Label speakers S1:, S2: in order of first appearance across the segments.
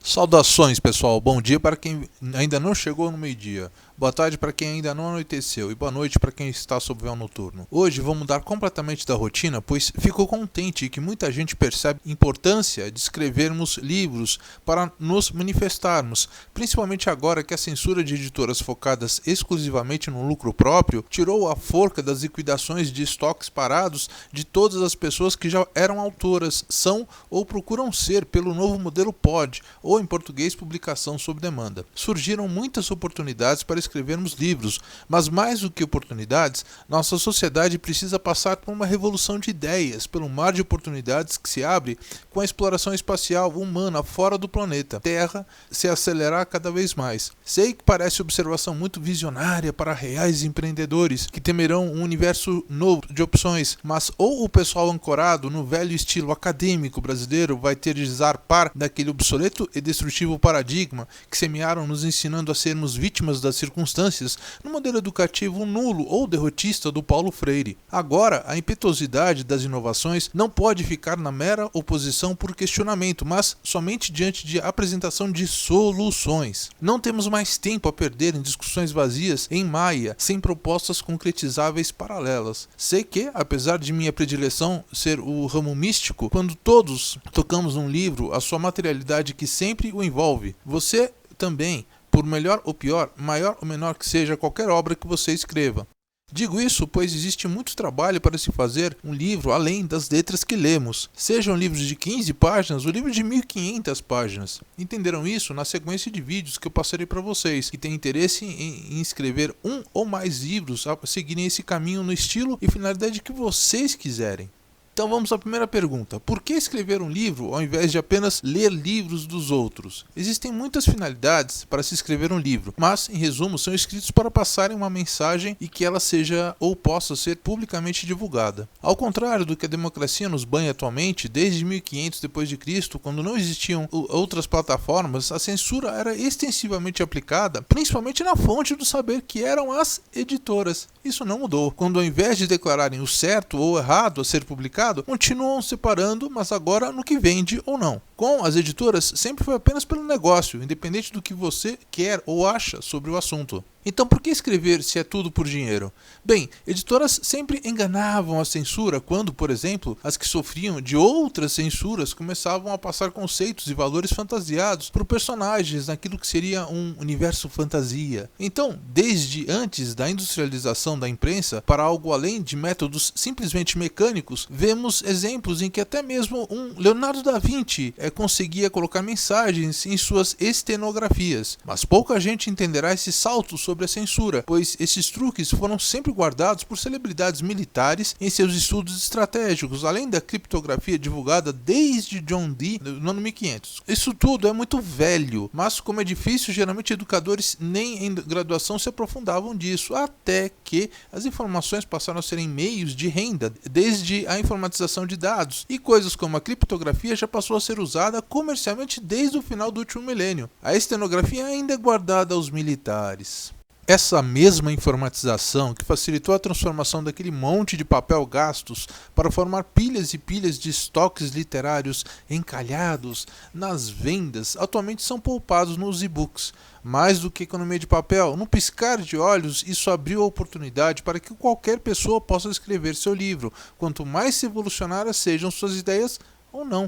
S1: Saudações, pessoal. Bom dia para quem ainda não chegou no meio-dia. Boa tarde para quem ainda não anoiteceu e boa noite para quem está sob véu noturno. Hoje vou mudar completamente da rotina, pois fico contente que muita gente percebe a importância de escrevermos livros para nos manifestarmos, principalmente agora que a censura de editoras focadas exclusivamente no lucro próprio tirou a forca das liquidações de estoques parados de todas as pessoas que já eram autoras, são ou procuram ser pelo novo modelo POD, ou em português publicação sob demanda. Surgiram muitas oportunidades para escrevermos livros, mas mais do que oportunidades, nossa sociedade precisa passar por uma revolução de ideias, pelo mar de oportunidades que se abre com a exploração espacial humana fora do planeta Terra se acelerar cada vez mais. Sei que parece observação muito visionária para reais empreendedores que temerão um universo novo de opções, mas ou o pessoal ancorado no velho estilo acadêmico brasileiro vai ter de zarpar daquele obsoleto e destrutivo paradigma que semearam nos ensinando a sermos vítimas das circunstâncias no modelo educativo nulo ou derrotista do Paulo Freire. Agora, a impetuosidade das inovações não pode ficar na mera oposição por questionamento, mas somente diante de apresentação de soluções. Não temos mais tempo a perder em discussões vazias em maia, sem propostas concretizáveis paralelas. Sei que, apesar de minha predileção ser o ramo místico, quando todos tocamos num livro, a sua materialidade que sempre o envolve, você também, por melhor ou pior, maior ou menor que seja qualquer obra que você escreva. Digo isso pois existe muito trabalho para se fazer um livro além das letras que lemos, sejam livros de 15 páginas ou livros de 1500 páginas. Entenderam isso na sequência de vídeos que eu passarei para vocês que têm interesse em escrever um ou mais livros a seguirem esse caminho no estilo e finalidade que vocês quiserem. Então vamos à primeira pergunta. Por que escrever um livro ao invés de apenas ler livros dos outros? Existem muitas finalidades para se escrever um livro, mas, em resumo, são escritos para passarem uma mensagem e que ela seja ou possa ser publicamente divulgada. Ao contrário do que a democracia nos banha atualmente, desde 1500 d.C., quando não existiam outras plataformas, a censura era extensivamente aplicada, principalmente na fonte do saber que eram as editoras. Isso não mudou. Quando ao invés de declararem o certo ou errado a ser publicado, continuam separando, mas agora no que vende ou não. Com as editoras, sempre foi apenas pelo negócio, independente do que você quer ou acha sobre o assunto. Então por que escrever se é tudo por dinheiro? Bem, editoras sempre enganavam a censura quando, por exemplo, as que sofriam de outras censuras começavam a passar conceitos e valores fantasiados por personagens naquilo que seria um universo fantasia. Então, desde antes da industrialização da imprensa para algo além de métodos simplesmente mecânicos, vemos exemplos em que até mesmo um Leonardo da Vinci conseguia colocar mensagens em suas estenografias. Mas pouca gente entenderá esse salto sobre a censura, pois esses truques foram sempre guardados por celebridades militares em seus estudos estratégicos, além da criptografia divulgada desde John Dee no ano 1500. Isso tudo é muito velho, mas como é difícil, geralmente educadores nem em graduação se aprofundavam disso, até que as informações passaram a serem meios de renda, desde a informatização de dados, e coisas como a criptografia já passou a ser usada comercialmente desde o final do último milênio. A estenografia ainda é guardada aos militares. Essa mesma informatização que facilitou a transformação daquele monte de papel gastos para formar pilhas e pilhas de estoques literários encalhados nas vendas, atualmente são poupados nos e-books. Mais do que economia de papel, num piscar de olhos, isso abriu a oportunidade para que qualquer pessoa possa escrever seu livro, quanto mais revolucionárias sejam suas ideias ou não.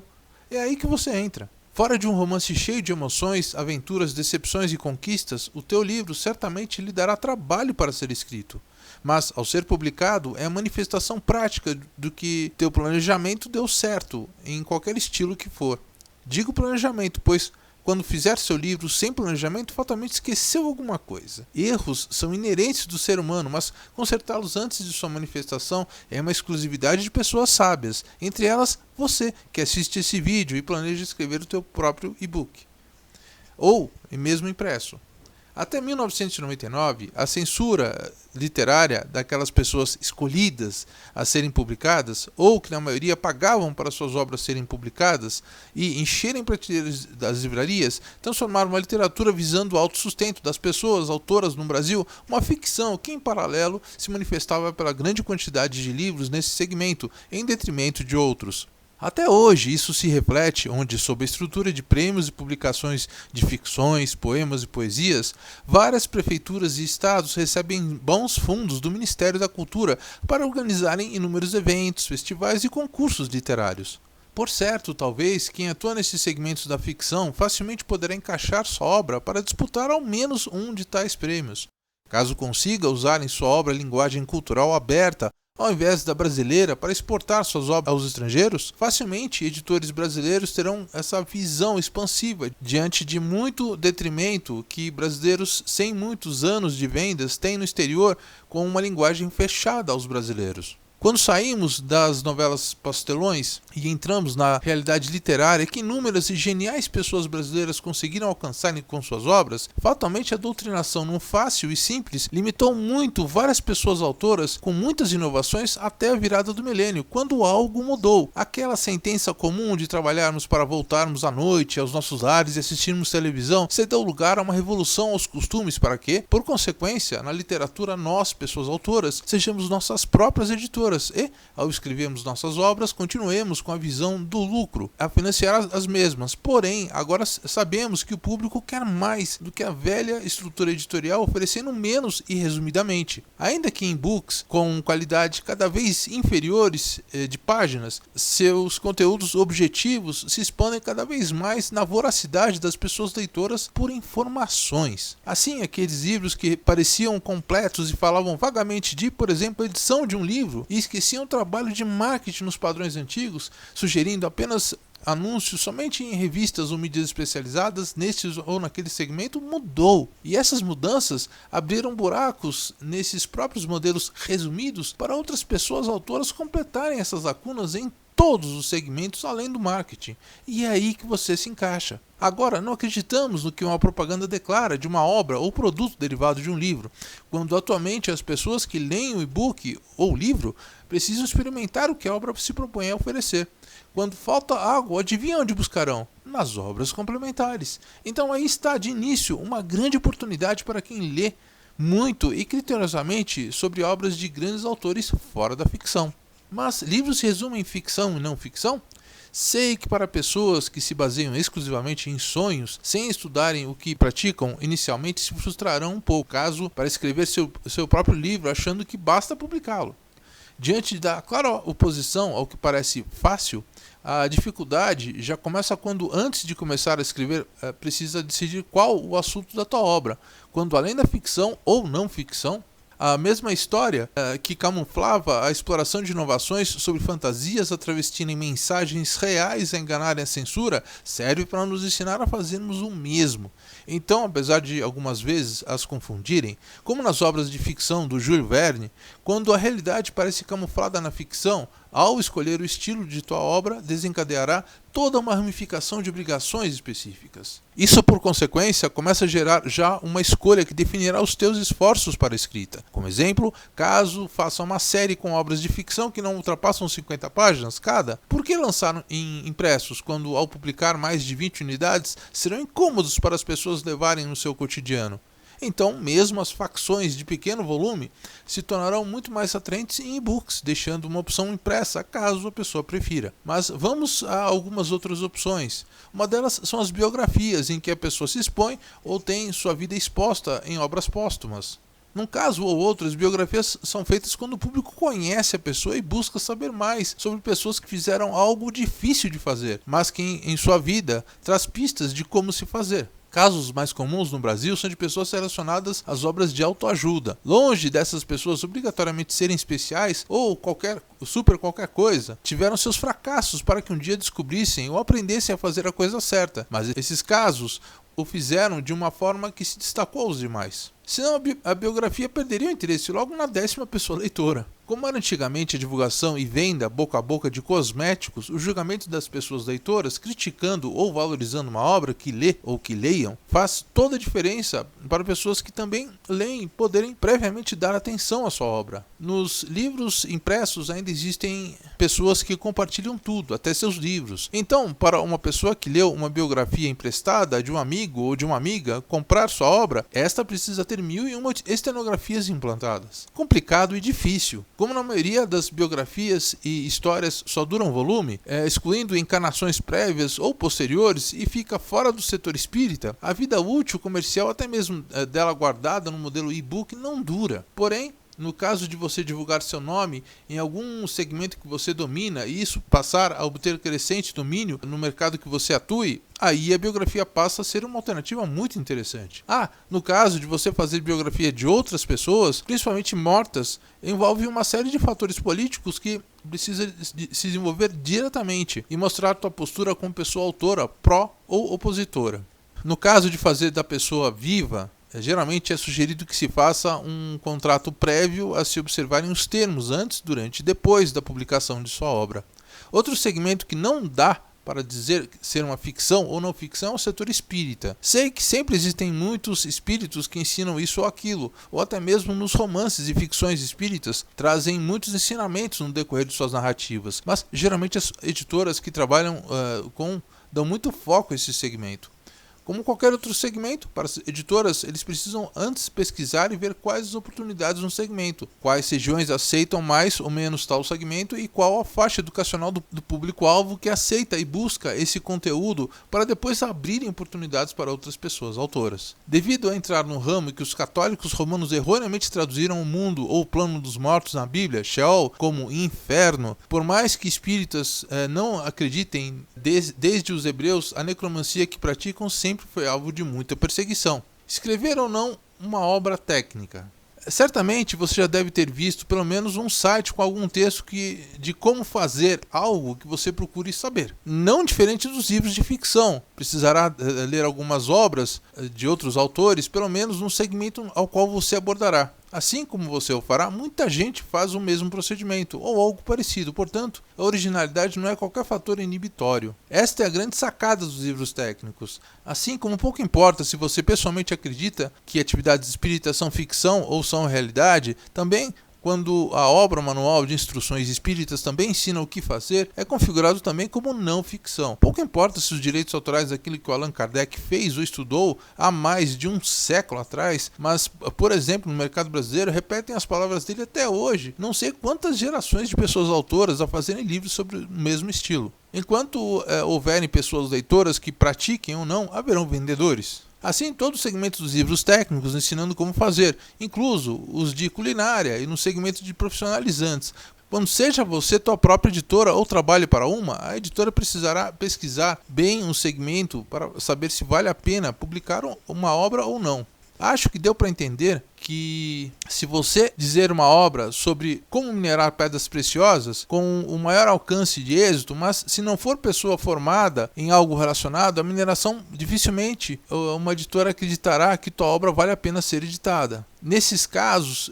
S1: É aí que você entra. Fora de um romance cheio de emoções, aventuras, decepções e conquistas, o teu livro certamente lhe dará trabalho para ser escrito. Mas, ao ser publicado, é a manifestação prática do que teu planejamento deu certo, em qualquer estilo que for. Digo planejamento, pois quando fizer seu livro sem planejamento, fatalmente esqueceu alguma coisa. Erros são inerentes do ser humano, mas consertá-los antes de sua manifestação é uma exclusividade de pessoas sábias, entre elas você, que assiste esse vídeo e planeja escrever o teu próprio e-book, ou mesmo impresso. Até 1999, a censura literária daquelas pessoas escolhidas a serem publicadas, ou que na maioria pagavam para suas obras serem publicadas e encherem prateleiras das livrarias, transformaram a literatura visando o autossustento das pessoas autoras no Brasil uma ficção que, em paralelo, se manifestava pela grande quantidade de livros nesse segmento, em detrimento de outros. Até hoje, isso se reflete onde, sob a estrutura de prêmios e publicações de ficções, poemas e poesias, várias prefeituras e estados recebem bons fundos do Ministério da Cultura para organizarem inúmeros eventos, festivais e concursos literários. Por certo, talvez, quem atua nesses segmentos da ficção facilmente poderá encaixar sua obra para disputar ao menos um de tais prêmios. Caso consiga usar em sua obra linguagem cultural aberta, ao invés da brasileira, para exportar suas obras aos estrangeiros, facilmente editores brasileiros terão essa visão expansiva diante de muito detrimento que brasileiros sem muitos anos de vendas têm no exterior com uma linguagem fechada aos brasileiros. Quando saímos das novelas pastelões e entramos na realidade literária que inúmeras e geniais pessoas brasileiras conseguiram alcançar com suas obras, fatalmente a doutrinação num fácil e simples limitou muito várias pessoas autoras com muitas inovações até a virada do milênio, quando algo mudou. Aquela sentença comum de trabalharmos para voltarmos à noite aos nossos lares e assistirmos televisão cedeu lugar a uma revolução aos costumes para que, por consequência, na literatura nós, pessoas autoras, sejamos nossas próprias editoras e, ao escrevermos nossas obras, continuemos com a visão do lucro, a financiar as mesmas. Porém, agora sabemos que o público quer mais do que a velha estrutura editorial, oferecendo menos e resumidamente. Ainda que em books com qualidade cada vez inferiores de páginas, seus conteúdos objetivos se expandem cada vez mais na voracidade das pessoas leitoras por informações. Assim, aqueles livros que pareciam completos e falavam vagamente de, por exemplo, a edição de um livro e esqueciam o trabalho de marketing nos padrões antigos, sugerindo apenas anúncios somente em revistas ou mídias especializadas neste ou naquele segmento, mudou. E essas mudanças abriram buracos nesses próprios modelos resumidos para outras pessoas autoras completarem essas lacunas em todos os segmentos além do marketing. E é aí que você se encaixa. Agora, não acreditamos no que uma propaganda declara de uma obra ou produto derivado de um livro, quando atualmente as pessoas que leem o e-book ou livro precisam experimentar o que a obra se propõe a oferecer. Quando falta algo, adivinha onde buscarão? Nas obras complementares. Então aí está de início uma grande oportunidade para quem lê muito e criteriosamente sobre obras de grandes autores fora da ficção. Mas livros se resumem em ficção e não ficção? Sei que para pessoas que se baseiam exclusivamente em sonhos, sem estudarem o que praticam, inicialmente se frustrarão um pouco, caso para escrever seu próprio livro achando que basta publicá-lo. Diante da clara oposição ao que parece fácil, a dificuldade já começa quando, antes de começar a escrever, precisa decidir qual o assunto da tua obra, quando além da ficção ou não ficção, a mesma história que camuflava a exploração de inovações sobre fantasias a travestirem mensagens reais a enganarem a censura, serve para nos ensinar a fazermos o mesmo. Então, apesar de algumas vezes as confundirem, como nas obras de ficção do Jules Verne, quando a realidade parece camuflada na ficção, ao escolher o estilo de tua obra, desencadeará toda uma ramificação de obrigações específicas. Isso, por consequência, começa a gerar já uma escolha que definirá os teus esforços para a escrita. Como exemplo, caso faça uma série com obras de ficção que não ultrapassam 50 páginas cada, por que lançar em impressos quando, ao publicar mais de 20 unidades, serão incômodos para as pessoas levarem no seu cotidiano? Então, mesmo as facções de pequeno volume se tornarão muito mais atraentes em e-books, deixando uma opção impressa, caso a pessoa prefira. Mas vamos a algumas outras opções. Uma delas são as biografias, em que a pessoa se expõe ou tem sua vida exposta em obras póstumas. Num caso ou outro, as biografias são feitas quando o público conhece a pessoa e busca saber mais sobre pessoas que fizeram algo difícil de fazer, mas que em sua vida traz pistas de como se fazer. Casos mais comuns no Brasil são de pessoas relacionadas às obras de autoajuda. Longe dessas pessoas obrigatoriamente serem especiais ou qualquer coisa, tiveram seus fracassos para que um dia descobrissem ou aprendessem a fazer a coisa certa. Mas esses casos o fizeram de uma forma que se destacou aos demais. Senão a biografia perderia o interesse logo na 10ª pessoa leitora. Como era antigamente a divulgação e venda boca a boca de cosméticos, o julgamento das pessoas leitoras, criticando ou valorizando uma obra que lê ou que leiam, faz toda a diferença para pessoas que também leem poderem previamente dar atenção à sua obra. Nos livros impressos ainda existem pessoas que compartilham tudo, até seus livros. Então, para uma pessoa que leu uma biografia emprestada de um amigo ou de uma amiga comprar sua obra, esta precisa ter 1001 estenografias implantadas. Complicado e difícil. Como na maioria das biografias e histórias só duram um volume, excluindo encarnações prévias ou posteriores, e fica fora do setor espírita, a vida útil comercial, até mesmo dela guardada no modelo e-book, não dura. Porém, no caso de você divulgar seu nome em algum segmento que você domina e isso passar a obter crescente domínio no mercado que você atue, aí a biografia passa a ser uma alternativa muito interessante. No caso de você fazer biografia de outras pessoas, principalmente mortas, envolve uma série de fatores políticos que precisa se desenvolver diretamente e mostrar tua postura como pessoa autora, pró ou opositora. No caso de fazer da pessoa viva, geralmente é sugerido que se faça um contrato prévio a se observarem os termos antes, durante e depois da publicação de sua obra. Outro segmento que não dá para dizer ser uma ficção ou não ficção é o setor espírita. Sei que sempre existem muitos espíritos que ensinam isso ou aquilo, ou até mesmo nos romances e ficções espíritas trazem muitos ensinamentos no decorrer de suas narrativas, mas geralmente as editoras que trabalham dão muito foco a esse segmento. Como qualquer outro segmento, para as editoras, eles precisam antes pesquisar e ver quais as oportunidades no segmento, quais regiões aceitam mais ou menos tal segmento e qual a faixa educacional do público-alvo que aceita e busca esse conteúdo para depois abrirem oportunidades para outras pessoas autoras. Devido a entrar no ramo que os católicos romanos erroneamente traduziram o mundo ou o plano dos mortos na Bíblia, Sheol, como inferno, por mais que espíritas não acreditem desde os hebreus, a necromancia que praticam sempre foi alvo de muita perseguição. Escrever ou não uma obra técnica. Certamente você já deve ter visto pelo menos um site com algum texto de como fazer algo que você procure saber. Não diferente dos livros de ficção. Precisará ler algumas obras de outros autores, pelo menos no segmento ao qual você abordará. Assim como você o fará, muita gente faz o mesmo procedimento, ou algo parecido. Portanto, a originalidade não é qualquer fator inibitório. Esta é a grande sacada dos livros técnicos. Assim como pouco importa se você pessoalmente acredita que atividades espíritas são ficção ou são realidade, também quando a obra manual de instruções espíritas também ensina o que fazer, é configurado também como não ficção. Pouco importa se os direitos autorais daquilo que o Allan Kardec fez ou estudou há mais de um século atrás, mas, por exemplo, no mercado brasileiro, repetem as palavras dele até hoje. Não sei quantas gerações de pessoas autoras a fazerem livros sobre o mesmo estilo. Enquanto houverem pessoas leitoras que pratiquem ou não, haverão vendedores. Assim, todos os segmentos dos livros técnicos ensinando como fazer, incluso os de culinária e no segmento de profissionalizantes. Quando seja você tua própria editora ou trabalhe para uma, a editora precisará pesquisar bem um segmento para saber se vale a pena publicar uma obra ou não. Acho que deu para entender que se você dizer uma obra sobre como minerar pedras preciosas com o maior alcance de êxito, mas se não for pessoa formada em algo relacionado à mineração, dificilmente uma editora acreditará que tua obra vale a pena ser editada. Nesses casos,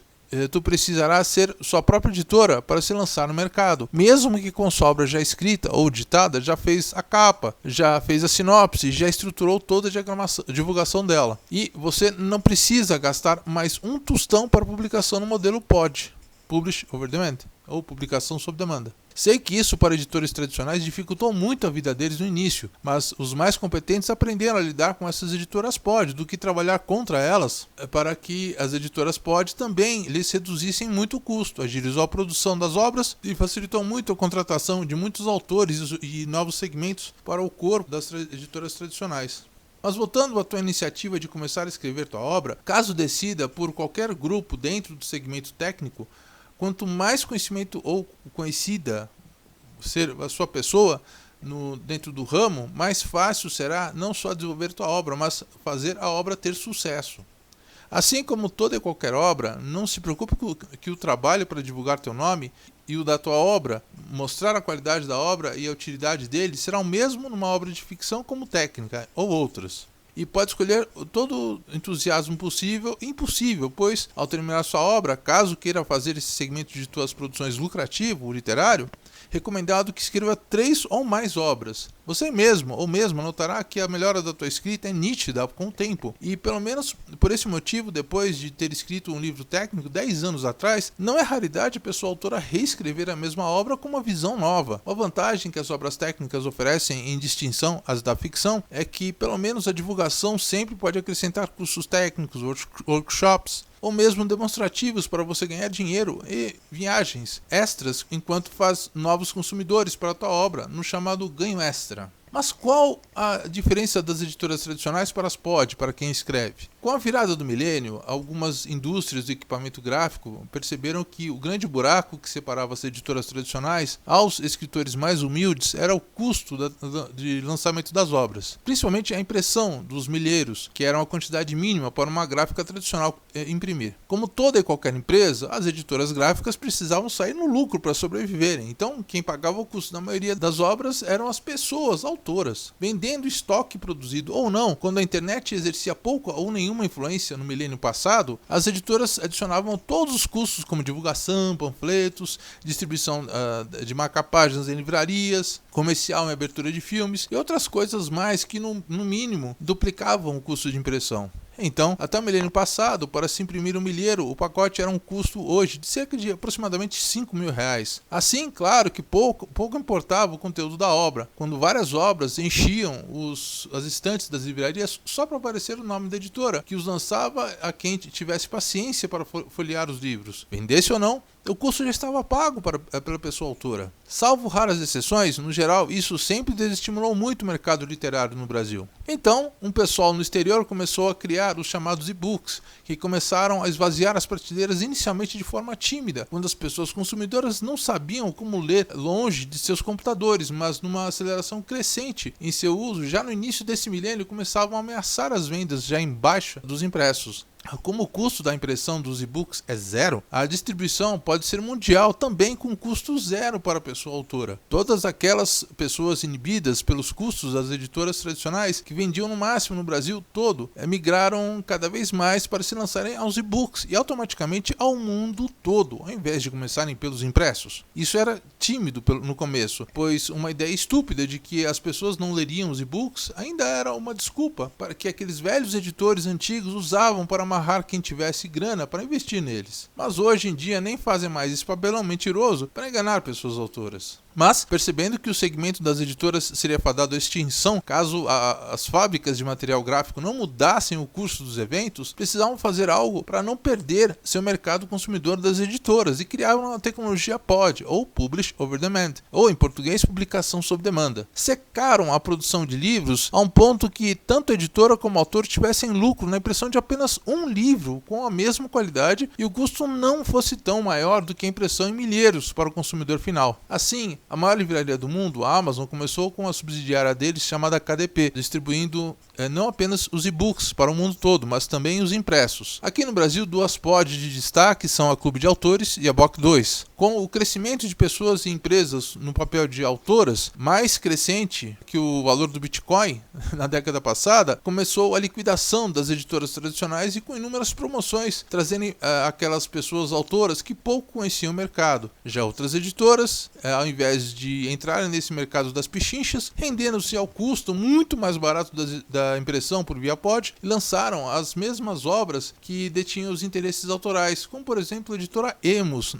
S1: tu precisarás ser sua própria editora para se lançar no mercado. Mesmo que com sua obra já escrita ou ditada, já fez a capa, já fez a sinopse, já estruturou toda a divulgação dela. E você não precisa gastar mais um tostão para publicação no modelo POD, Publish Over Demand, ou publicação sob demanda. Sei que isso para editores tradicionais dificultou muito a vida deles no início, mas os mais competentes aprenderam a lidar com essas editoras POD do que trabalhar contra elas para que as editoras POD também lhes reduzissem muito o custo, agilizou a produção das obras e facilitou muito a contratação de muitos autores e novos segmentos para o corpo das editoras tradicionais. Mas voltando à tua iniciativa de começar a escrever tua obra, caso decida por qualquer grupo dentro do segmento técnico, quanto mais conhecimento ou conhecida ser a sua pessoa dentro do ramo, mais fácil será não só desenvolver tua obra, mas fazer a obra ter sucesso. Assim como toda e qualquer obra, não se preocupe que o trabalho para divulgar teu nome e o da tua obra, mostrar a qualidade da obra e a utilidade dele, será o mesmo numa obra de ficção como técnica ou outras. E pode escolher todo o entusiasmo possível e impossível, pois, ao terminar sua obra, caso queira fazer esse segmento de tuas produções lucrativo, o literário, recomendado que escreva 3 ou mais obras. Você mesmo ou mesma notará que a melhora da tua escrita é nítida com o tempo. E pelo menos por esse motivo, depois de ter escrito um livro técnico 10 anos atrás, não é raridade a pessoa autora reescrever a mesma obra com uma visão nova. Uma vantagem que as obras técnicas oferecem em distinção às da ficção é que pelo menos a divulgação sempre pode acrescentar cursos técnicos, workshops, ou mesmo demonstrativos para você ganhar dinheiro e viagens extras enquanto faz novos consumidores para a tua obra, no chamado ganho extra. Mas qual a diferença das editoras tradicionais para as pod, para quem escreve? Com a virada do milênio, algumas indústrias de equipamento gráfico perceberam que o grande buraco que separava as editoras tradicionais aos escritores mais humildes era o custo de lançamento das obras, principalmente a impressão dos milheiros, que era uma quantidade mínima para uma gráfica tradicional imprimir. Como toda e qualquer empresa, as editoras gráficas precisavam sair no lucro para sobreviverem, então quem pagava o custo da maioria das obras eram as pessoas autoras, vendendo estoque produzido ou não. Quando a internet exercia pouco ou nenhuma influência no milênio passado, as editoras adicionavam todos os custos como divulgação, panfletos, distribuição de marca-páginas em livrarias, comercial em abertura de filmes e outras coisas mais que no mínimo duplicavam o custo de impressão. Então, até o milênio passado, para se imprimir um milheiro, o pacote era um custo hoje de cerca de aproximadamente R$5.000. Assim, claro que pouco importava o conteúdo da obra, quando várias obras enchiam as estantes das livrarias só para aparecer o nome da editora, que os lançava a quem tivesse paciência para folhear os livros. Vendesse ou não, o custo já estava pago pela pessoa autora. Salvo raras exceções, no geral, isso sempre desestimulou muito o mercado literário no Brasil. Então, um pessoal no exterior começou a criar os chamados e-books, que começaram a esvaziar as prateleiras inicialmente de forma tímida, quando as pessoas consumidoras não sabiam como ler longe de seus computadores, mas numa aceleração crescente em seu uso, já no início desse milênio começavam a ameaçar as vendas já em baixa dos impressos. Como o custo da impressão dos e-books é zero, a distribuição pode ser mundial também com custo zero para a pessoa autora. Todas aquelas pessoas inibidas pelos custos das editoras tradicionais que vendiam no máximo no Brasil todo, migraram cada vez mais para se lançarem aos e-books e automaticamente ao mundo todo, ao invés de começarem pelos impressos. Isso era tímido no começo, pois uma ideia estúpida de que as pessoas não leriam os e-books ainda era uma desculpa para que aqueles velhos editores antigos usavam para amarrar quem tivesse grana para investir neles. Mas hoje em dia nem fazem mais esse papelão mentiroso para enganar pessoas autoras. Mas, percebendo que o segmento das editoras seria fadado à extinção caso as fábricas de material gráfico não mudassem o curso dos eventos, precisavam fazer algo para não perder seu mercado consumidor das editoras e criaram uma tecnologia pod, ou Publish Over Demand, ou em português, publicação sob demanda. Secaram a produção de livros a um ponto que tanto a editora como o autor tivessem lucro na impressão de apenas um livro com a mesma qualidade e o custo não fosse tão maior do que a impressão em milheiros para o consumidor final. Assim, a maior livraria do mundo, a Amazon, começou com a subsidiária deles chamada KDP, distribuindo não apenas os e-books para o mundo todo, mas também os impressos. Aqui no Brasil, duas pods de destaque são a Clube de Autores e a Boc2. Com o crescimento de pessoas e empresas no papel de autoras, mais crescente que o valor do Bitcoin na década passada, começou a liquidação das editoras tradicionais e com inúmeras promoções, trazendo aquelas pessoas autoras que pouco conheciam o mercado. Já outras editoras, ao invés de entrarem nesse mercado das pichinchas, rendendo-se ao custo muito mais barato da impressão por via pod, lançaram as mesmas obras que detinham os interesses autorais, como por exemplo a editora Emos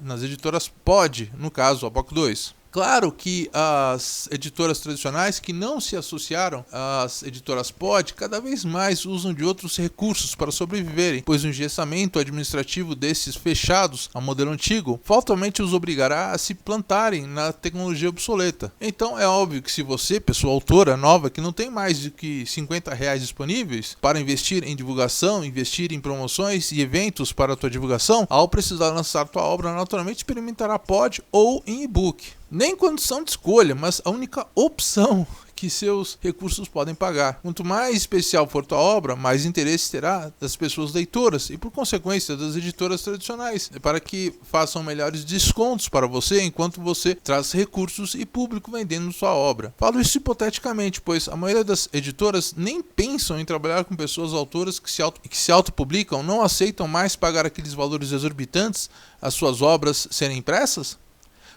S1: nas editoras pod, no caso a Boc2. Claro que as editoras tradicionais que não se associaram às editoras pod cada vez mais usam de outros recursos para sobreviverem, pois o engessamento administrativo desses fechados ao modelo antigo fatalmente os obrigará a se plantarem na tecnologia obsoleta. Então é óbvio que se você, pessoa autora nova, que não tem mais do que R$50 disponíveis para investir em divulgação, investir em promoções e eventos para a tua divulgação, ao precisar lançar tua obra, naturalmente experimentará pod ou em e-book. Nem condição de escolha, mas a única opção que seus recursos podem pagar. Quanto mais especial for tua obra, mais interesse terá das pessoas leitoras e, por consequência, das editoras tradicionais, para que façam melhores descontos para você enquanto você traz recursos e público vendendo sua obra. Falo isso hipoteticamente, pois a maioria das editoras nem pensam em trabalhar com pessoas autoras que se autopublicam, não aceitam mais pagar aqueles valores exorbitantes às suas obras serem impressas.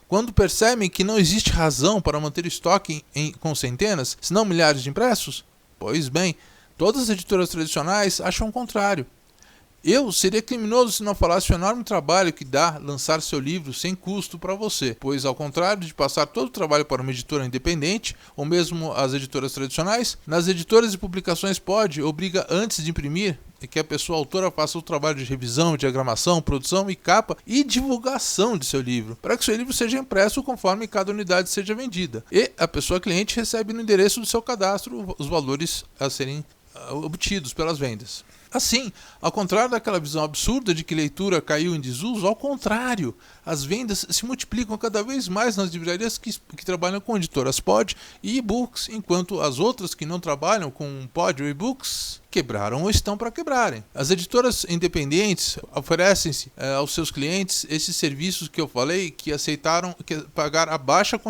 S1: Quando percebem que não existe razão para manter estoque com centenas, se não milhares de impressos? Pois bem, todas as editoras tradicionais acham o contrário. Eu seria criminoso se não falasse o enorme trabalho que dá lançar seu livro sem custo para você, pois ao contrário de passar todo o trabalho para uma editora independente, ou mesmo as editoras tradicionais, nas editoras e publicações pod obriga antes de imprimir que a pessoa autora faça o trabalho de revisão, diagramação, produção e capa e divulgação de seu livro, para que seu livro seja impresso conforme cada unidade seja vendida. E a pessoa cliente recebe no endereço do seu cadastro os valores a serem obtidos pelas vendas. Assim, ao contrário daquela visão absurda de que leitura caiu em desuso, ao contrário, as vendas se multiplicam cada vez mais nas livrarias que trabalham com editoras pod e e-books, enquanto as outras que não trabalham com pod ou e-books quebraram ou estão para quebrarem. As editoras independentes oferecem aos seus clientes esses serviços que eu falei, que aceitaram pagar a baixa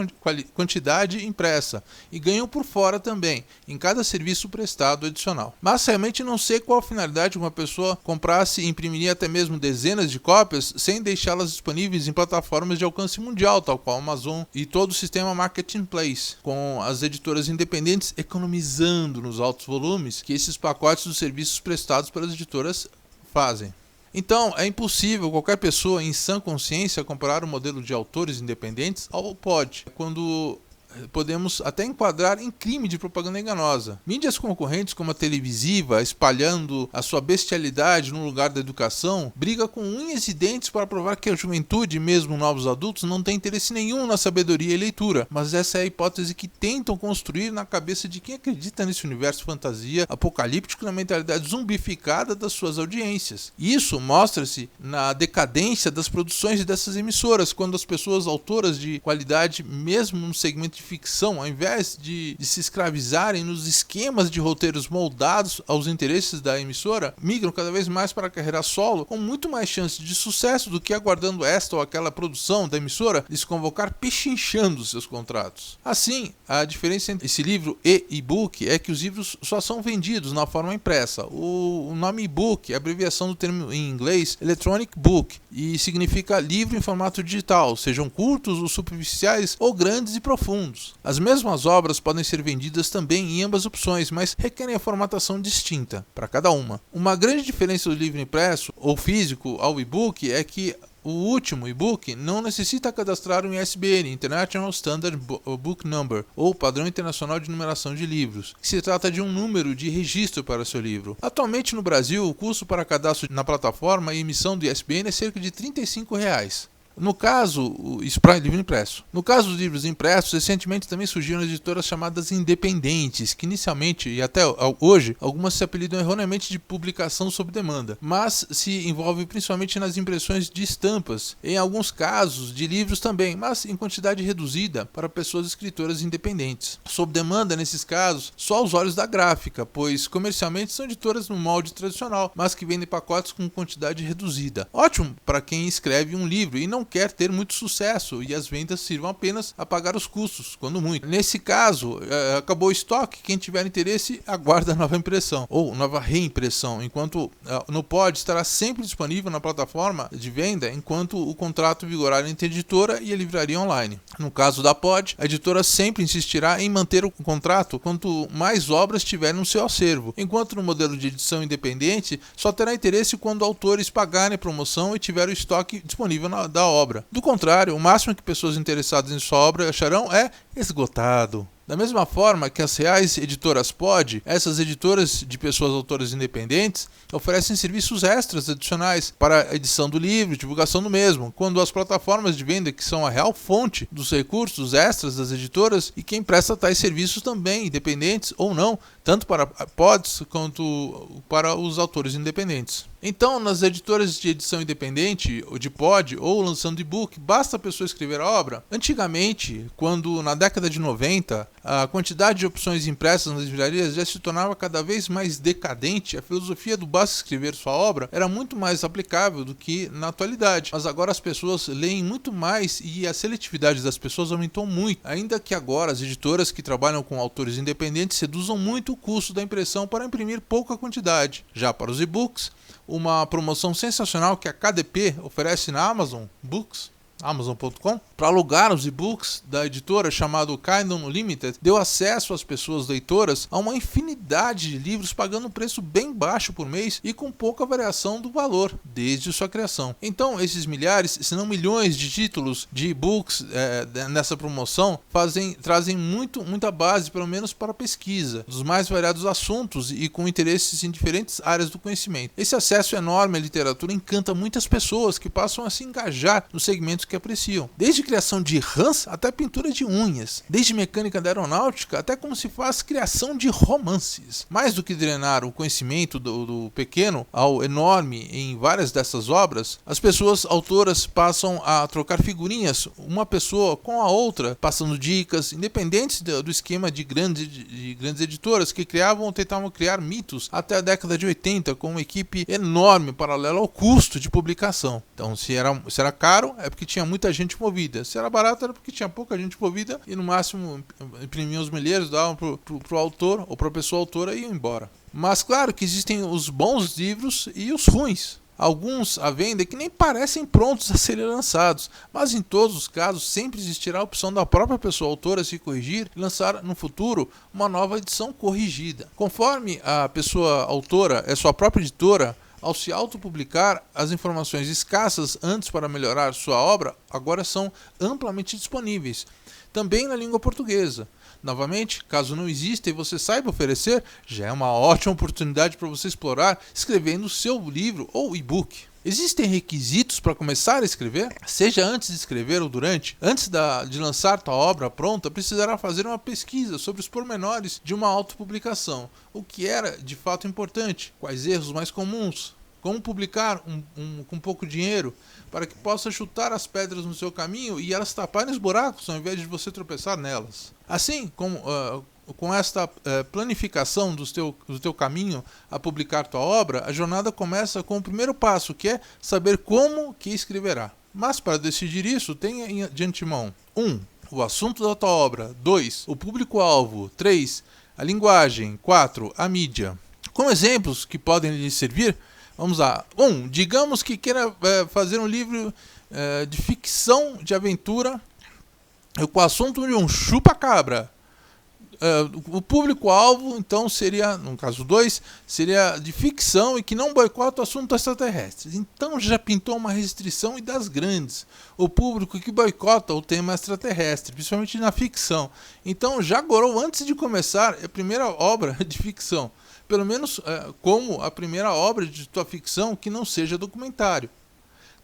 S1: quantidade impressa e ganham por fora também, em cada serviço prestado adicional. Mas realmente não sei qual a finalidade uma pessoa comprasse e imprimiria até mesmo dezenas de cópias sem deixá-las disponíveis em plataformas de alcance mundial, tal qual a Amazon e todo o sistema Marketplace, com as editoras independentes economizando nos altos volumes que esses pacotes dos serviços prestados pelas editoras fazem. Então, é impossível qualquer pessoa em sã consciência comparar o modelo de autores independentes ao pod, quando podemos até enquadrar em crime de propaganda enganosa. Mídias concorrentes como a televisiva, espalhando a sua bestialidade no lugar da educação, briga com unhas e dentes para provar que a juventude, mesmo novos adultos, não tem interesse nenhum na sabedoria e leitura. Mas essa é a hipótese que tentam construir na cabeça de quem acredita nesse universo fantasia apocalíptico na mentalidade zumbificada das suas audiências. Isso mostra-se na decadência das produções dessas emissoras, quando as pessoas autoras de qualidade, mesmo no segmento de ficção, ao invés de se escravizarem nos esquemas de roteiros moldados aos interesses da emissora, migram cada vez mais para a carreira solo, com muito mais chance de sucesso do que aguardando esta ou aquela produção da emissora lhes convocar pechinchando seus contratos. Assim, a diferença entre esse livro e e-book é que os livros só são vendidos na forma impressa. O nome e-book é a abreviação do termo em inglês Electronic Book e significa livro em formato digital, sejam curtos ou superficiais ou grandes e profundos. As mesmas obras podem ser vendidas também em ambas opções, mas requerem a formatação distinta para cada uma. Uma grande diferença do livro impresso ou físico ao e-book é que o último e-book não necessita cadastrar um ISBN, International Standard Book Number, ou Padrão Internacional de Numeração de Livros, que se trata de um número de registro para seu livro. Atualmente no Brasil, o custo para cadastro na plataforma e emissão do ISBN é cerca de R$ 35. No caso, isso para livro impresso. No caso dos livros impressos, recentemente também surgiram editoras chamadas independentes, que inicialmente e até hoje, algumas se apelidam erroneamente de publicação sob demanda, mas se envolvem principalmente nas impressões de estampas, em alguns casos de livros também, mas em quantidade reduzida para pessoas escritoras independentes. Sob demanda, nesses casos, só aos olhos da gráfica, pois comercialmente são editoras no molde tradicional, mas que vendem pacotes com quantidade reduzida. Ótimo para quem escreve um livro e não quer ter muito sucesso e as vendas sirvam apenas a pagar os custos, quando muito. Nesse caso, acabou o estoque, quem tiver interesse aguarda a nova impressão ou nova reimpressão, enquanto no pod estará sempre disponível na plataforma de venda enquanto o contrato vigorar entre a editora e a livraria online. No caso da pod, a editora sempre insistirá em manter o contrato quanto mais obras tiver no seu acervo, enquanto no modelo de edição independente só terá interesse quando autores pagarem a promoção e tiver o estoque disponível da obra. Do contrário, o máximo que pessoas interessadas em sua obra acharão é esgotado. Da mesma forma que as reais editoras pod, essas editoras de pessoas autoras independentes oferecem serviços extras adicionais para a edição do livro e divulgação do mesmo, quando as plataformas de venda, que são a real fonte dos recursos extras das editoras e quem presta tais serviços também, independentes ou não, tanto para pods quanto para os autores independentes. Então, nas editoras de edição independente, ou de pod, ou lançando e-book, basta a pessoa escrever a obra. Antigamente, quando na década de 90, a quantidade de opções impressas nas livrarias já se tornava cada vez mais decadente, a filosofia do basta escrever sua obra era muito mais aplicável do que na atualidade. Mas agora as pessoas leem muito mais e a seletividade das pessoas aumentou muito, ainda que agora as editoras que trabalham com autores independentes reduzam muito o custo da impressão para imprimir pouca quantidade. Já para os e-books, uma promoção sensacional que a KDP oferece na Amazon Books, Amazon.com, para alugar os e-books da editora chamado Kindle Unlimited, deu acesso às pessoas leitoras a uma infinidade de livros pagando um preço bem baixo por mês e com pouca variação do valor desde sua criação. Então, esses milhares, se não milhões de títulos de e-books nessa promoção trazem muita base, pelo menos para pesquisa, dos mais variados assuntos e com interesses em diferentes áreas do conhecimento. Esse acesso enorme à literatura encanta muitas pessoas que passam a se engajar nos segmentos que apreciam. Desde criação de rãs até pintura de unhas. Desde mecânica da aeronáutica até como se faz criação de romances. Mais do que drenar o conhecimento do pequeno ao enorme em várias dessas obras, as pessoas autoras passam a trocar figurinhas, uma pessoa com a outra, passando dicas, independentes do esquema de grandes editoras que criavam ou tentavam criar mitos até a década de 80, com uma equipe enorme paralela ao custo de publicação. Então, se era caro, é porque tinha muita gente envolvida. Se era barato, era porque tinha pouca gente envolvida e no máximo imprimiam os milheiros, davam pro autor ou pra pessoa autora e iam embora. Mas claro que existem os bons livros e os ruins. Alguns à venda que nem parecem prontos a serem lançados, mas em todos os casos sempre existirá a opção da própria pessoa autora se corrigir e lançar no futuro uma nova edição corrigida. Conforme a pessoa autora é sua própria editora, ao se autopublicar, as informações escassas antes para melhorar sua obra agora são amplamente disponíveis, também na língua portuguesa. Novamente, caso não exista e você saiba oferecer, já é uma ótima oportunidade para você explorar escrevendo o seu livro ou e-book. Existem requisitos para começar a escrever? Seja antes de escrever ou durante. Antes de lançar tua obra pronta, precisará fazer uma pesquisa sobre os pormenores de uma autopublicação. O que era de fato importante? Quais erros mais comuns? Como publicar com pouco dinheiro para que possa chutar as pedras no seu caminho e elas taparem os buracos ao invés de você tropeçar nelas. Assim, com esta planificação do teu caminho a publicar tua obra, a jornada começa com o primeiro passo, que é saber como que escreverá. Mas para decidir isso, tenha de antemão 1. O assunto da tua obra. 2. O público-alvo. 3. A linguagem. 4. A mídia. Como exemplos que podem lhe servir, vamos lá. 1. Digamos que queira fazer um livro de ficção de aventura com o assunto de um chupa-cabra. O público-alvo, então, seria, no caso 2, seria de ficção e que não boicota o assunto extraterrestre. Então já pintou uma restrição e das grandes. O público que boicota o tema extraterrestre, principalmente na ficção. Então já gorou antes de começar a primeira obra de ficção. Pelo menos como a primeira obra de tua ficção que não seja documentário.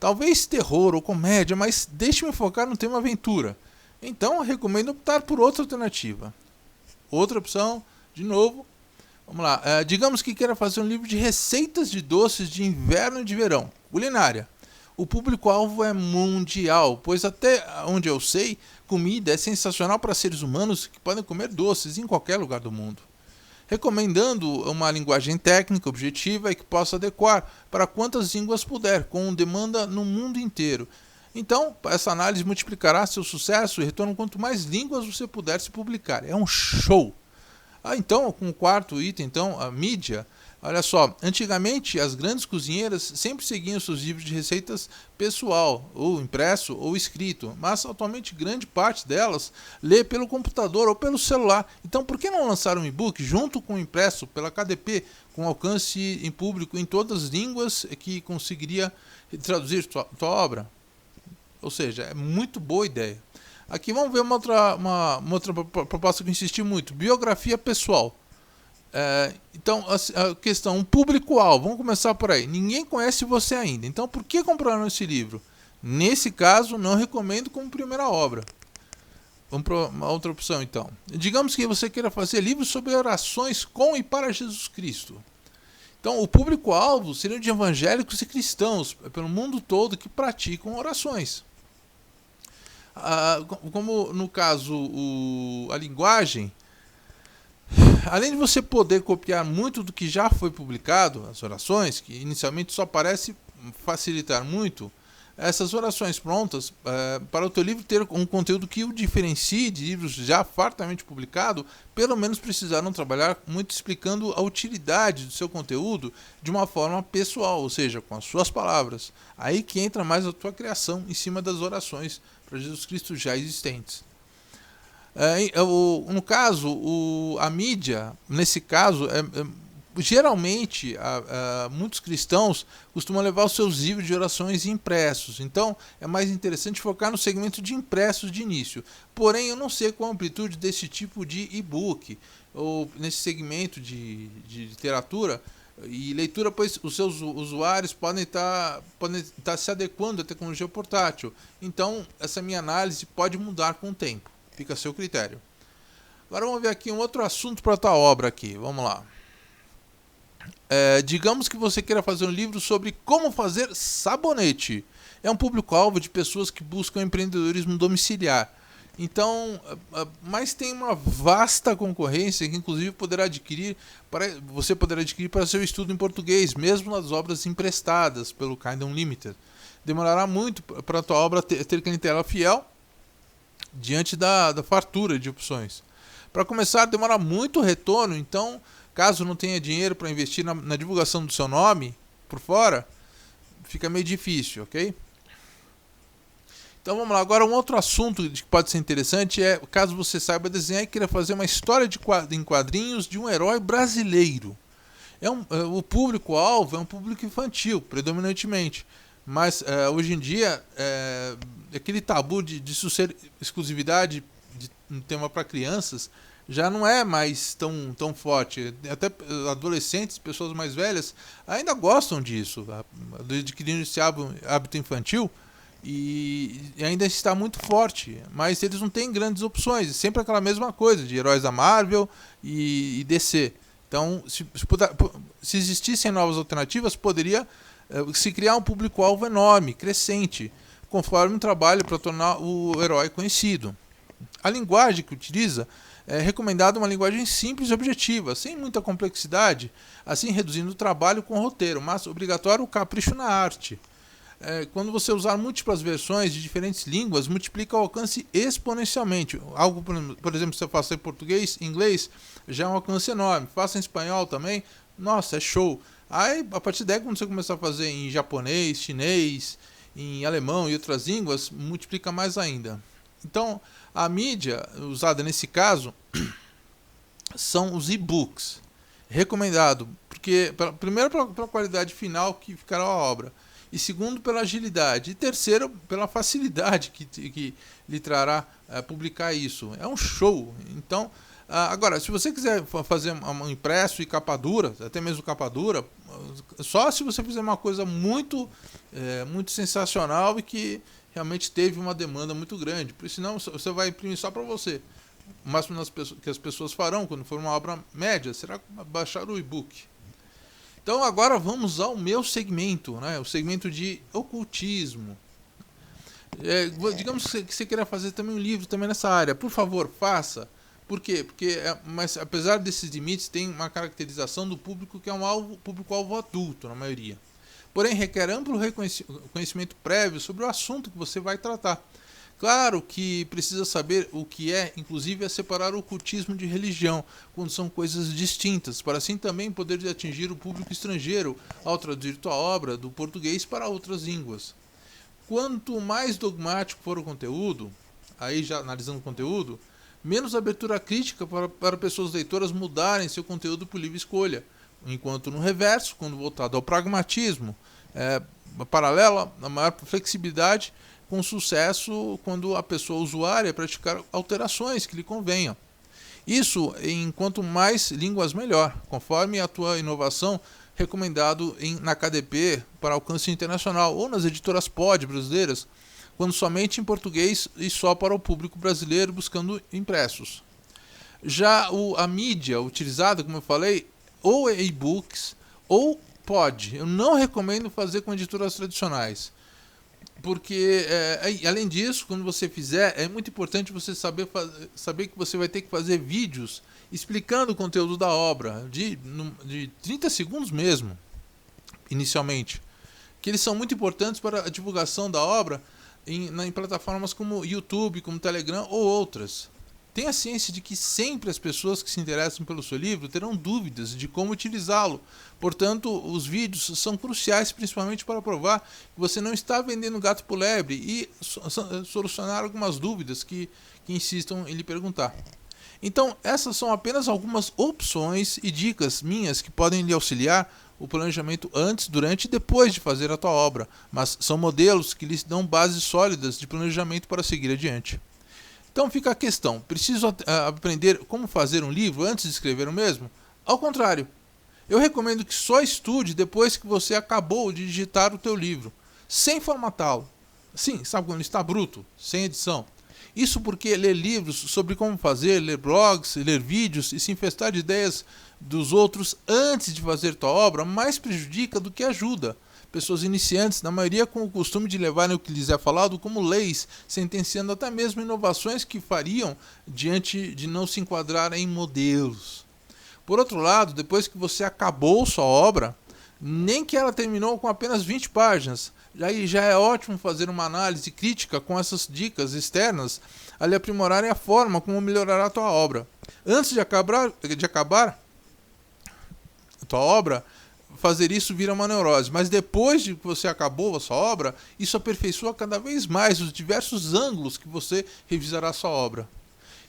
S1: Talvez terror ou comédia, mas deixe-me focar no tema aventura. Então recomendo optar por outra alternativa. Outra opção, de novo, vamos lá. Digamos que queira fazer um livro de receitas de doces de inverno e de verão, culinária. O público-alvo é mundial, pois até onde eu sei, comida é sensacional para seres humanos que podem comer doces em qualquer lugar do mundo. Recomendando uma linguagem técnica, objetiva e que possa adequar para quantas línguas puder, com demanda no mundo inteiro. Então, essa análise multiplicará seu sucesso e retorno quanto mais línguas você puder se publicar. É um show! Então, com o quarto item, então, a mídia. Olha só, antigamente as grandes cozinheiras sempre seguiam seus livros de receitas pessoal, ou impresso ou escrito, mas atualmente grande parte delas lê pelo computador ou pelo celular. Então, por que não lançar um e-book junto com o impresso pela KDP, com alcance em público em todas as línguas que conseguiria traduzir tua obra? Ou seja, é muito boa ideia. Aqui vamos ver uma outra proposta que eu insisti muito. Biografia pessoal. Então, a questão, um público-alvo. Vamos começar por aí. Ninguém conhece você ainda. Então, por que compraram esse livro? Nesse caso, não recomendo como primeira obra. Vamos para uma outra opção, então. Digamos que você queira fazer livros sobre orações com e para Jesus Cristo. Então, o público-alvo seriam de evangélicos e cristãos pelo mundo todo que praticam orações. Como no caso a linguagem, além de você poder copiar muito do que já foi publicado, as orações, que inicialmente só parece facilitar muito, essas orações prontas, para o teu livro ter um conteúdo que o diferencie de livros já fartamente publicados, pelo menos precisaram trabalhar muito explicando a utilidade do seu conteúdo de uma forma pessoal, ou seja, com as suas palavras. Aí que entra mais a tua criação em cima das orações para Jesus Cristo já existentes. No caso, a mídia, nesse caso, geralmente muitos cristãos costumam levar os seus livros de orações impressos, então é mais interessante focar no segmento de impressos de início. Porém, eu não sei qual a amplitude desse tipo de e-book, ou nesse segmento de literatura e leitura, pois os seus usuários podem estar se adequando à tecnologia portátil. Então, essa minha análise pode mudar com o tempo, fica a seu critério. Agora vamos ver aqui um outro assunto para a tua obra aqui, vamos lá. Digamos que você queira fazer um livro sobre como fazer sabonete. É um público-alvo de pessoas que buscam empreendedorismo domiciliar. Então, mas tem uma vasta concorrência que inclusive você poderá adquirir para seu estudo em português, mesmo nas obras emprestadas pelo Kindle Unlimited. Demorará muito para a tua obra ter clientela fiel diante da fartura de opções. Para começar, demora muito retorno, então caso não tenha dinheiro para investir na divulgação do seu nome por fora, fica meio difícil, ok? Então vamos lá, agora um outro assunto que pode ser interessante é caso você saiba desenhar e queira fazer uma história em quadrinhos de um herói brasileiro. O público-alvo é um público infantil, predominantemente, mas hoje em dia aquele tabu de isso ser exclusividade de um tema para crianças já não é mais tão forte. Até adolescentes, pessoas mais velhas, ainda gostam disso, de adquirir esse hábito infantil, e ainda está muito forte. Mas eles não têm grandes opções, sempre aquela mesma coisa, de heróis da Marvel e DC. Então, se existissem novas alternativas, poderia se criar um público-alvo enorme, crescente, conforme um trabalho para tornar o herói conhecido. A linguagem que utiliza é recomendada uma linguagem simples e objetiva, sem muita complexidade, assim reduzindo o trabalho com o roteiro, mas obrigatório o capricho na arte. Quando você usar múltiplas versões de diferentes línguas, multiplica o alcance exponencialmente. Algo, por exemplo, se eu faço em português, inglês, já é um alcance enorme. Faça em espanhol também, nossa, é show. Aí, a partir daí, quando você começar a fazer em japonês, chinês, em alemão e outras línguas, multiplica mais ainda. Então, a mídia usada nesse caso são os e-books. Recomendado, porque primeiro pela qualidade final que ficará a obra, e segundo pela agilidade, e terceiro pela facilidade que lhe trará publicar isso. É um show. Então, agora, se você quiser fazer um impresso e capa dura, até mesmo capa dura, só se você fizer uma coisa muito sensacional e que realmente teve uma demanda muito grande. Porque senão você vai imprimir só para você. O máximo que as pessoas farão quando for uma obra média será baixar o e-book. Então agora vamos ao meu segmento, né? O segmento de ocultismo. Digamos que você queira fazer também um livro também nessa área. Por favor, faça. Por quê? Mas apesar desses limites, tem uma caracterização do público que é um público-alvo adulto, na maioria. Porém, requer amplo conhecimento prévio sobre o assunto que você vai tratar. Claro que precisa saber o que inclusive, é separar o ocultismo de religião, quando são coisas distintas, para assim também poder atingir o público estrangeiro ao traduzir tua obra do português para outras línguas. Quanto mais dogmático for o conteúdo, aí já analisando o conteúdo, menos abertura crítica para pessoas leitoras mudarem seu conteúdo por livre escolha. Enquanto no reverso, quando voltado ao pragmatismo, paralela, a maior flexibilidade com sucesso quando a pessoa usuária praticar alterações que lhe convenham. Isso em quanto mais línguas melhor, conforme a tua inovação recomendado na KDP para alcance internacional ou nas editoras Pod brasileiras, quando somente em português e só para o público brasileiro buscando impressos. Já a mídia utilizada, como eu falei, ou e-books ou Pod. Eu não recomendo fazer com editoras tradicionais. Porque, além disso, quando você fizer, é muito importante você saber que você vai ter que fazer vídeos explicando o conteúdo da obra, de 30 segundos mesmo, inicialmente. que eles são muito importantes para a divulgação da obra em plataformas como YouTube, como Telegram ou outras. Tenha ciência de que sempre as pessoas que se interessam pelo seu livro terão dúvidas de como utilizá-lo. Portanto, os vídeos são cruciais principalmente para provar que você não está vendendo gato por lebre e solucionar algumas dúvidas que insistam em lhe perguntar. Então, essas são apenas algumas opções e dicas minhas que podem lhe auxiliar o planejamento antes, durante e depois de fazer a tua obra, mas são modelos que lhes dão bases sólidas de planejamento para seguir adiante. Então fica a questão, preciso aprender como fazer um livro antes de escrever o mesmo? Ao contrário, eu recomendo que só estude depois que você acabou de digitar o teu livro, sem formatá-lo. Sim, sabe quando ele está bruto, sem edição. Isso porque ler livros sobre como fazer, ler blogs, ler vídeos e se infestar de ideias dos outros antes de fazer tua obra mais prejudica do que ajuda. Pessoas iniciantes, na maioria com o costume de levarem o que lhes é falado como leis, sentenciando até mesmo inovações que fariam diante de não se enquadrar em modelos. Por outro lado, depois que você acabou sua obra, nem que ela terminou com apenas 20 páginas, já é ótimo fazer uma análise crítica com essas dicas externas a lhe aprimorarem a forma como melhorará a tua obra. Antes de acabar a tua obra, fazer isso vira uma neurose, mas depois de que você acabou a sua obra, isso aperfeiçoa cada vez mais os diversos ângulos que você revisará a sua obra.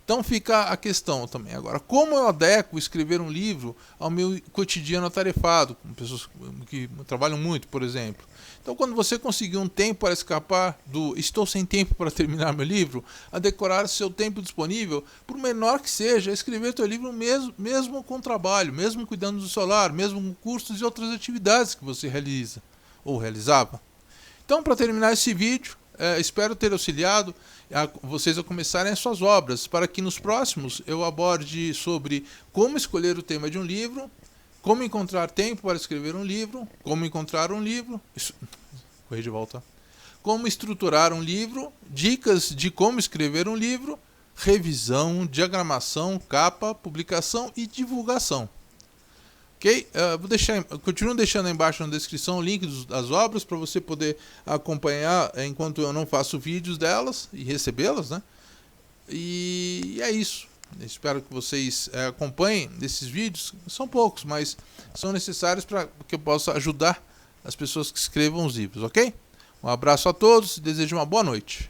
S1: Então fica a questão também agora, como eu adequo escrever um livro ao meu cotidiano atarefado, com pessoas que trabalham muito, por exemplo. Então quando você conseguir um tempo para escapar do estou sem tempo para terminar meu livro, a decorar seu tempo disponível, por menor que seja, escrever teu livro mesmo com trabalho, mesmo cuidando do seu lar, mesmo com cursos e outras atividades que você realiza ou realizava. Então para terminar esse vídeo, espero ter auxiliado vocês a começarem as suas obras, para que nos próximos eu aborde sobre como escolher o tema de um livro, como encontrar tempo para escrever um livro, como encontrar um livro, corri de volta, como estruturar um livro, dicas de como escrever um livro, revisão, diagramação, capa, publicação e divulgação. Ok? Continuo deixando aí embaixo na descrição o link das obras para você poder acompanhar enquanto eu não faço vídeos delas e recebê-las, né? E é isso. Espero que vocês acompanhem esses vídeos. São poucos, mas são necessários para que eu possa ajudar as pessoas que escrevam os livros, ok? Um abraço a todos e desejo uma boa noite.